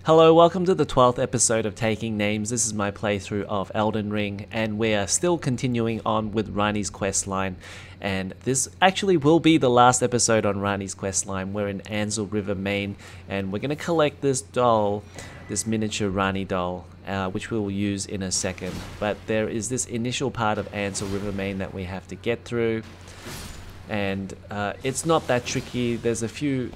Hello, welcome to the 12th episode of Taking Names. This is my playthrough of Elden Ring, and we are still continuing on with Ranni's questline. And this actually will be the last episode on Ranni's questline. We're in Ainsel River, Maine, and we're going to collect this doll, this miniature Ranni doll, which we will use in a second. But there is this initial part of Ainsel River, Maine that we have to get through, and it's not that tricky. There's a few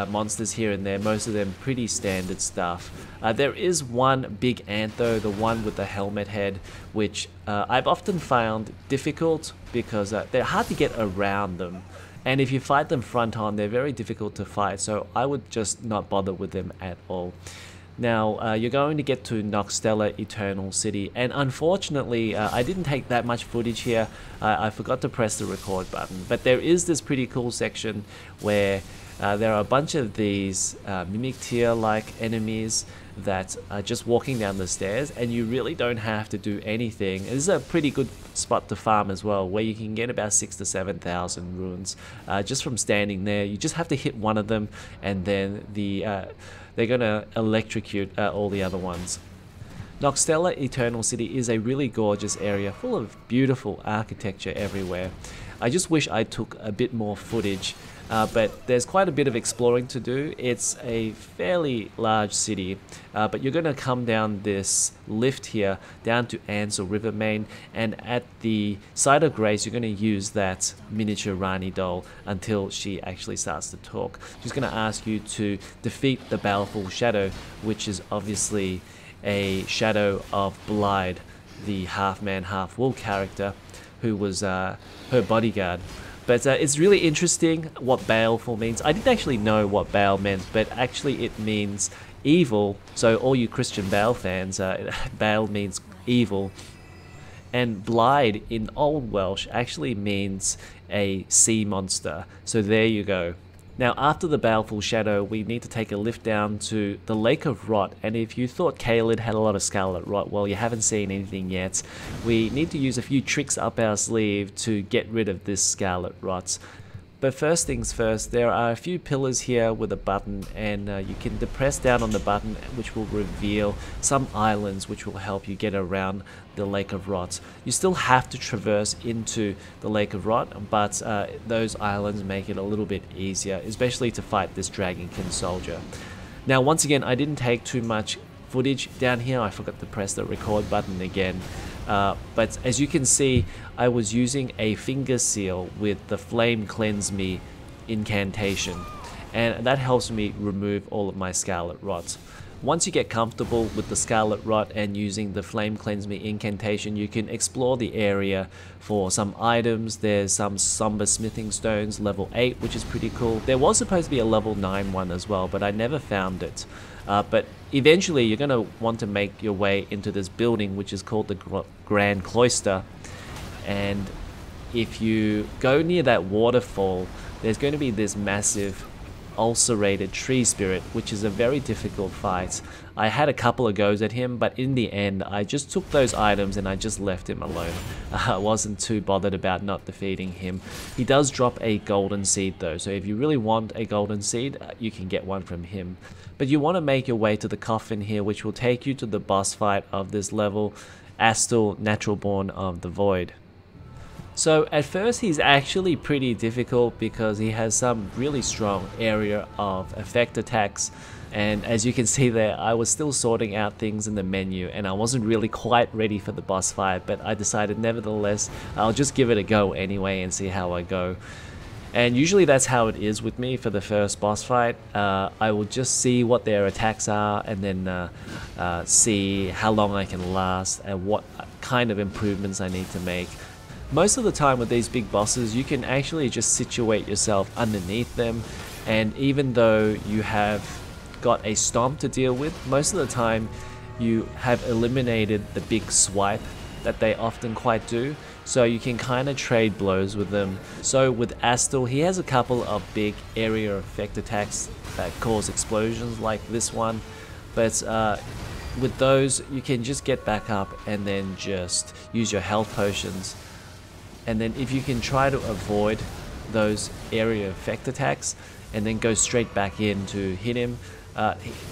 monsters here and there, most of them pretty standard stuff. There is one big ant though, the one with the helmet head, which I've often found difficult because they're hard to get around them, and if you fight them front on, they're very difficult to fight, so I would just not bother with them at all. Now, you're going to get to Nokstella Eternal City, and unfortunately, I didn't take that much footage here. I forgot to press the record button, but there is this pretty cool section where there are a bunch of these mimic tier-like enemies that are just walking down the stairs, and you really don't have to do anything. This is a pretty good spot to farm as well, where you can get about 6,000 to 7,000 runes just from standing there. You just have to hit one of them, and then they're gonna electrocute all the other ones. Nokstella Eternal City is a really gorgeous area full of beautiful architecture everywhere. I just wish I took a bit more footage, but there's quite a bit of exploring to do. It's a fairly large city, but you're going to come down this lift here down to Ainsel River, Maine, and at the site of grace you're going to use that miniature Ranni doll until she actually starts to talk. She's going to ask you to defeat the Baleful Shadow, which is obviously a shadow of Blaidd, the half-man, half-wolf character who was her bodyguard. But it's really interesting what Baleful means. I didn't actually know what Baal meant, but actually it means evil. So all you Christian Baal fans, Baal means evil. And Blaidd in Old Welsh actually means a sea monster. So there you go. Now, after the Baleful Shadow, we need to take a lift down to the Lake of Rot, and if you thought Caelid had a lot of Scarlet Rot, well, you haven't seen anything yet. We need to use a few tricks up our sleeve to get rid of this Scarlet Rot. But first things first, there are a few pillars here with a button, and you can depress down on the button, which will reveal some islands which will help you get around the Lake of Rot. You still have to traverse into the Lake of Rot, but those islands make it a little bit easier, especially to fight this Dragonkin soldier. Now, once again, I didn't take too much footage down here. I forgot to press the record button again. But as you can see, I was using a finger seal with the Flame Cleanse Me incantation, and that helps me remove all of my Scarlet Rot. Once you get comfortable with the Scarlet Rot and using the Flame Cleanse Me incantation, you can explore the area for some items. There's some Somber Smithing Stones, level 8, which is pretty cool. There was supposed to be a level 9 one as well, but I never found it. But eventually you're going to want to make your way into this building, which is called the Grand Cloister. And if you go near that waterfall, there's going to be this massive ulcerated tree spirit, which is a very difficult fight. I had a couple of goes at him, but in the end I just took those items and I just left him alone. I wasn't too bothered about not defeating him. He does drop a golden seed though, so if you really want a golden seed, you can get one from him. But you want to make your way to the coffin here, which will take you to the boss fight of this level, Astel, Naturalborn of the Void. So at first he's actually pretty difficult because he has some really strong area of effect attacks, and as you can see there, I was still sorting out things in the menu and I wasn't really quite ready for the boss fight, but I decided nevertheless I'll just give it a go anyway and see how I go. And usually that's how it is with me for the first boss fight. I will just see what their attacks are and then see how long I can last and what kind of improvements I need to make. Most of the time with these big bosses, you can actually just situate yourself underneath them, and even though you have got a stomp to deal with, most of the time you have eliminated the big swipe that they often quite do, so you can kind of trade blows with them. So with Astel, he has a couple of big area effect attacks that cause explosions like this one, but with those you can just get back up and then just use your health potions. And then if you can try to avoid those area effect attacks and then go straight back in to hit him,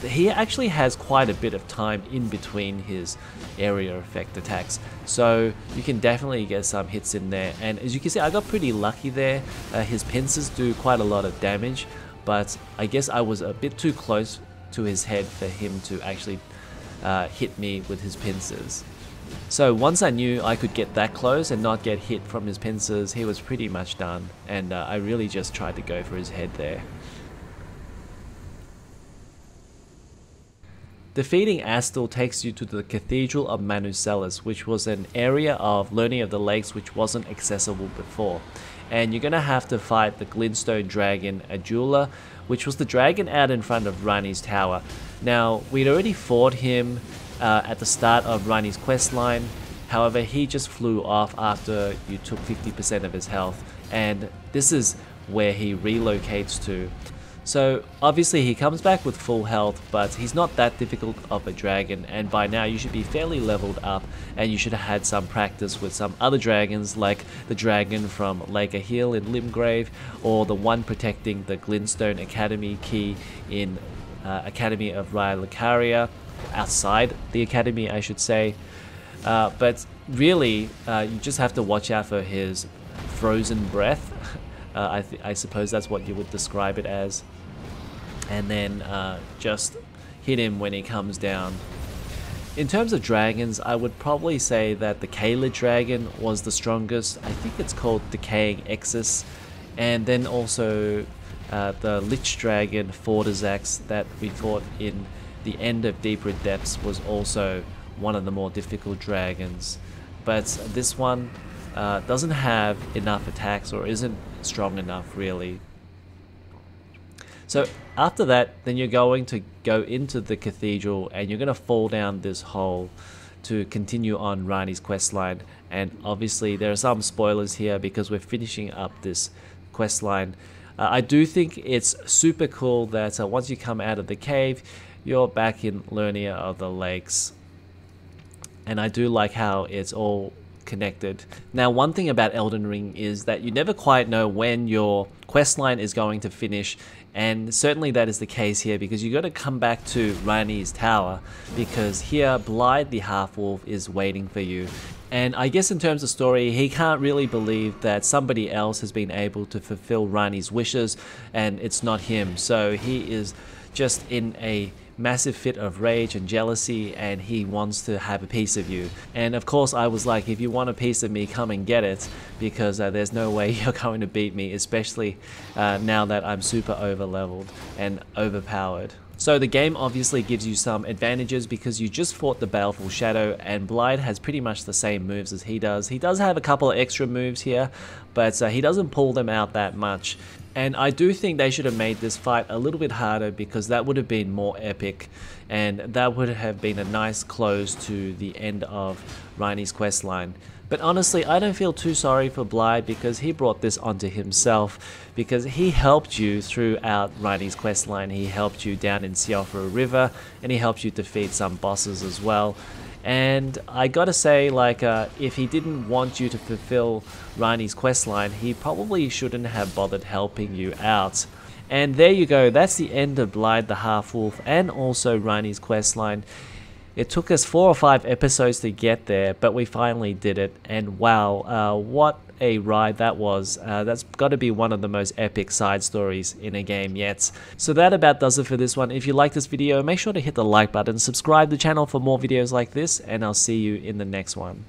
he actually has quite a bit of time in between his area effect attacks, so you can definitely get some hits in there. And as you can see, I got pretty lucky there. His pincers do quite a lot of damage, but I guess I was a bit too close to his head for him to actually hit me with his pincers. So once I knew I could get that close and not get hit from his pincers, he was pretty much done, and I really just tried to go for his head there. Defeating Astel takes you to the Cathedral of Manucelis, which was an area of Learning of the Lakes which wasn't accessible before. And you're gonna have to fight the Glintstone dragon Adula, which was the dragon out in front of Ranni's tower. Now, we'd already fought him at the start of Ranni's questline, however he just flew off after you took 50% of his health, and this is where he relocates to. So obviously he comes back with full health, but he's not that difficult of a dragon, and by now you should be fairly leveled up, and you should have had some practice with some other dragons like the dragon from Lake Hill in Limgrave, or the one protecting the Glintstone Academy key in Academy of Raya, outside the academy I should say. But really you just have to watch out for his frozen breath. I suppose that's what you would describe it as, and then just hit him when he comes down. In terms of dragons, I would probably say that the Caelid dragon was the strongest. I think it's called Decaying Exus, and then also the Lich dragon Fortizax that we fought in the End of Deeper Depths was also one of the more difficult dragons, but this one doesn't have enough attacks or isn't strong enough really. So after that, then you're going to go into the cathedral and you're going to fall down this hole to continue on Ranni's questline. And obviously there are some spoilers here because we're finishing up this questline. I do think it's super cool that once you come out of the cave, you're back in Learning of the Lakes. And I do like how it's all connected. Now, one thing about Elden Ring is that you never quite know when your questline is going to finish, and certainly that is the case here because you got to come back to Ranni's tower because here Blaidd the half-wolf is waiting for you. And I guess in terms of story, he can't really believe that somebody else has been able to fulfill Ranni's wishes and it's not him, so he is just in a massive fit of rage and jealousy, and he wants to have a piece of you. And of course I was like, if you want a piece of me, come and get it, because there's no way you're going to beat me, especially now that I'm super over leveled and overpowered. So the game obviously gives you some advantages because you just fought the Baleful Shadow, and Blaidd has pretty much the same moves as he does. He does have a couple of extra moves here, but he doesn't pull them out that much. And I do think they should have made this fight a little bit harder because that would have been more epic, and that would have been a nice close to the end of Ranni's questline. But honestly, I don't feel too sorry for Blaidd because he brought this onto himself, because he helped you throughout Ranni's questline. He helped you down in Siofra River, and he helped you defeat some bosses as well. And I gotta say, like, if he didn't want you to fulfill Ranni's questline, he probably shouldn't have bothered helping you out. And there you go, that's the end of Blaidd the Half-Wolf and also Ranni's questline. It took us 4 or 5 episodes to get there, but we finally did it, and wow, what a ride that was. That's got to be one of the most epic side stories in a game yet. So that about does it for this one. If you like this video, make sure to hit the like button, subscribe to the channel for more videos like this, and I'll see you in the next one.